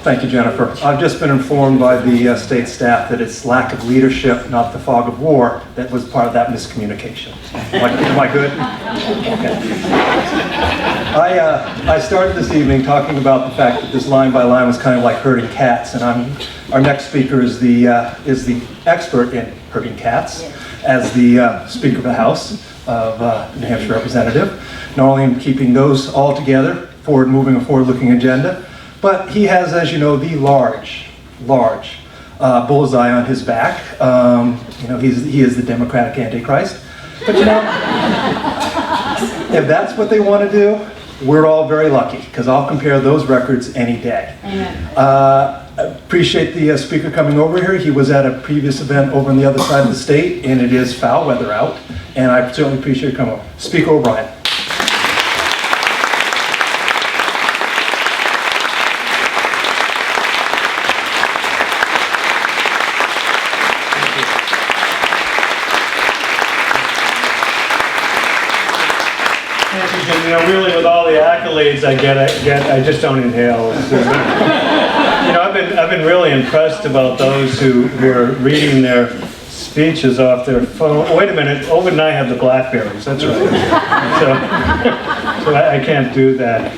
Thank you, Jennifer. I've just been informed by the state staff that it's lack of leadership, not the fog of war, that was part of that miscommunication. Am I good? Okay. I started this evening talking about the fact that this line by line was kind of like herding cats, and our next speaker is the expert in herding cats, as the Speaker of the House of New Hampshire Representative, not only in keeping those all together, moving a forward-looking agenda, but he has, as you know, the large bullseye on his back. He is the Democratic Antichrist. But you know, if that's what they want to do, we're all very lucky, because I'll compare those records any day. Appreciate the speaker coming over here. He was at a previous event over on the other side of the state, and it is foul weather out, and I certainly appreciate you coming over. Speaker O'Brien. You know, really, with all the accolades I get, I just don't inhale. You know, I've been really impressed about those who are reading their speeches off their phone. Wait a minute, Ovid and I have the Blackberries. That's right. So I can't do that.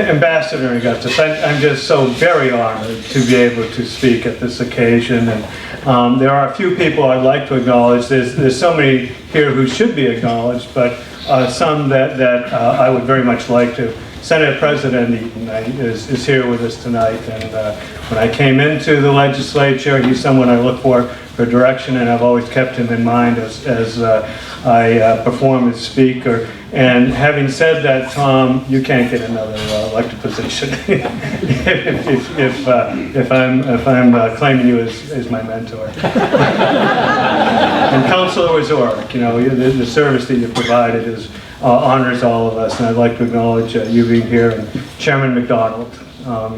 Ambassador Augustus, I'm just so very honored to be able to speak at this occasion. And there are a few people I'd like to acknowledge. There's so many here who should be acknowledged, but some that I would very much like to. Senator President Eaton is here with us tonight, and when I came into the legislature, he's someone I look for direction, and I've always kept him in mind as I perform as Speaker. And having said that, Tom, you can't get another elected position if I'm claiming you as my mentor. And Councilor Wazorek, you know, the service that you provided honors all of us, and I'd like to acknowledge you being here. And Chairman McDonald,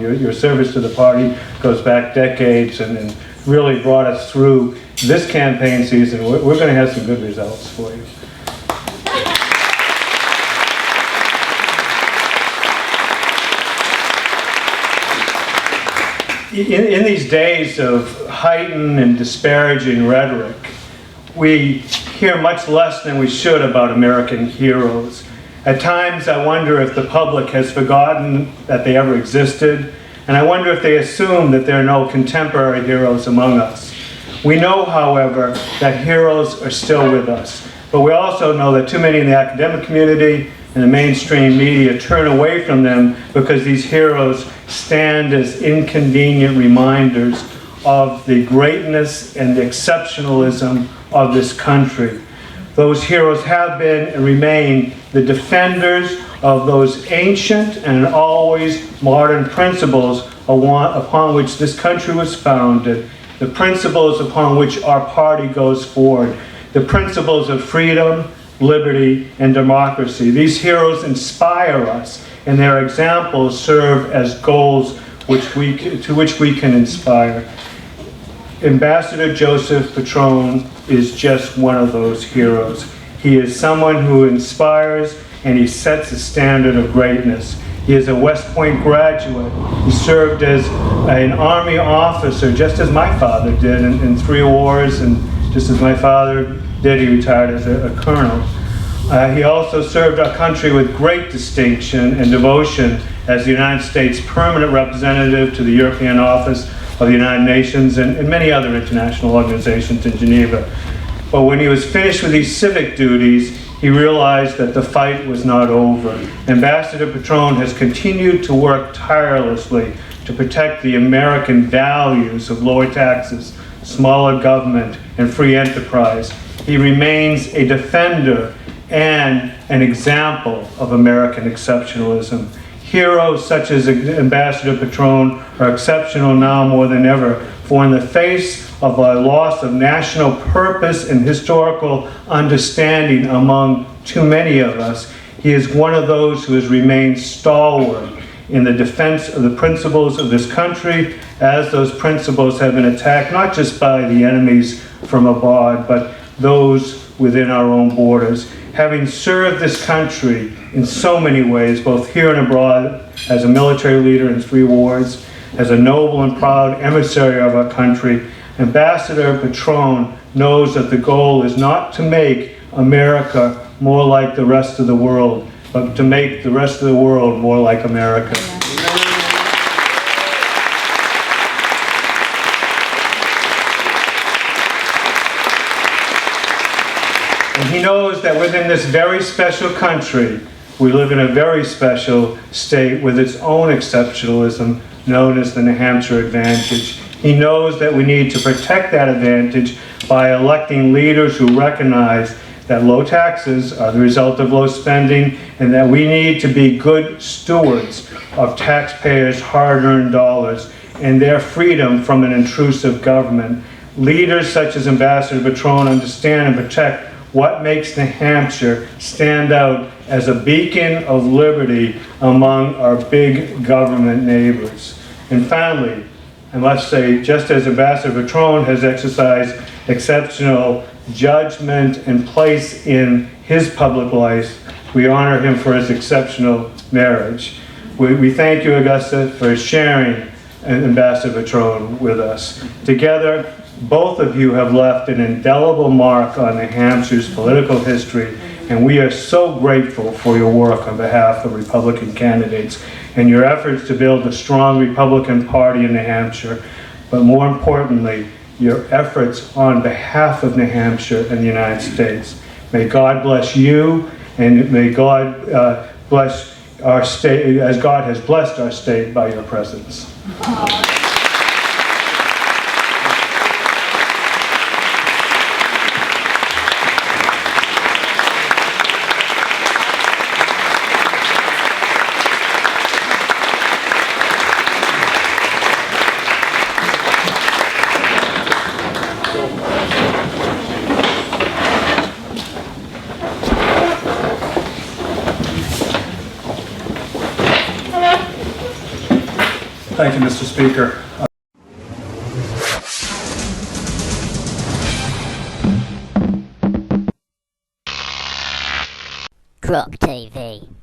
your service to the party goes back decades and really brought us through this campaign season. We're going to have some good results for you. In these days of heightened and disparaging rhetoric, we hear much less than we should about American heroes. At times, I wonder if the public has forgotten that they ever existed, and I wonder if they assume that there are no contemporary heroes among us. We know, however, that heroes are still with us, but we also know that too many in the academic community and the mainstream media turn away from them because these heroes stand as inconvenient reminders of the greatness and the exceptionalism of this country. Those heroes have been and remain the defenders of those ancient and always modern principles upon which this country was founded, the principles upon which our party goes forward, the principles of freedom, liberty, and democracy. These heroes inspire us, and their examples serve as goals to which we can inspire. Ambassador Joseph Petrone is just one of those heroes. He is someone who inspires, and he sets a standard of greatness. He is a West Point graduate. He served as an Army officer, just as my father did in 3 wars, and just as my father did, he retired as a colonel. He also served our country with great distinction and devotion as the United States permanent representative to the European Office of the United Nations and many other international organizations in Geneva. But when he was finished with these civic duties, he realized that the fight was not over. Ambassador Petrone has continued to work tirelessly to protect the American values of lower taxes, smaller government, and free enterprise. He remains a defender and an example of American exceptionalism. Heroes such as Ambassador Petrone are exceptional now more than ever, for in the face of a loss of national purpose and historical understanding among too many of us, he is one of those who has remained stalwart in the defense of the principles of this country, as those principles have been attacked not just by the enemies from abroad, but those within our own borders. Having served this country in so many ways, both here and abroad, as a military leader in 3 wars, As a noble and proud emissary of our country, Ambassador Petrone knows that the goal is not to make America more like the rest of the world, but to make the rest of the world more like America. And he knows that within this very special country, we live in a very special state with its own exceptionalism, known as the New Hampshire advantage. He knows that we need to protect that advantage by electing leaders who recognize that low taxes are the result of low spending, and that we need to be good stewards of taxpayers' hard-earned dollars and their freedom from an intrusive government. Leaders such as Ambassador Petrone understand and protect what makes New Hampshire stand out as a beacon of liberty among our big government neighbors. And finally, I must say, just as Ambassador Petrone has exercised exceptional judgment and place in his public life, we honor him for his exceptional marriage. We thank you, Augusta, for sharing Ambassador Petrone with us. Together, both of you have left an indelible mark on New Hampshire's political history, and we are so grateful for your work on behalf of Republican candidates and your efforts to build a strong Republican Party in New Hampshire, but more importantly, your efforts on behalf of New Hampshire and the United States. May God bless you, and may God bless our state as God has blessed our state by your presence. Thank you, Mr. Speaker. Croc TV.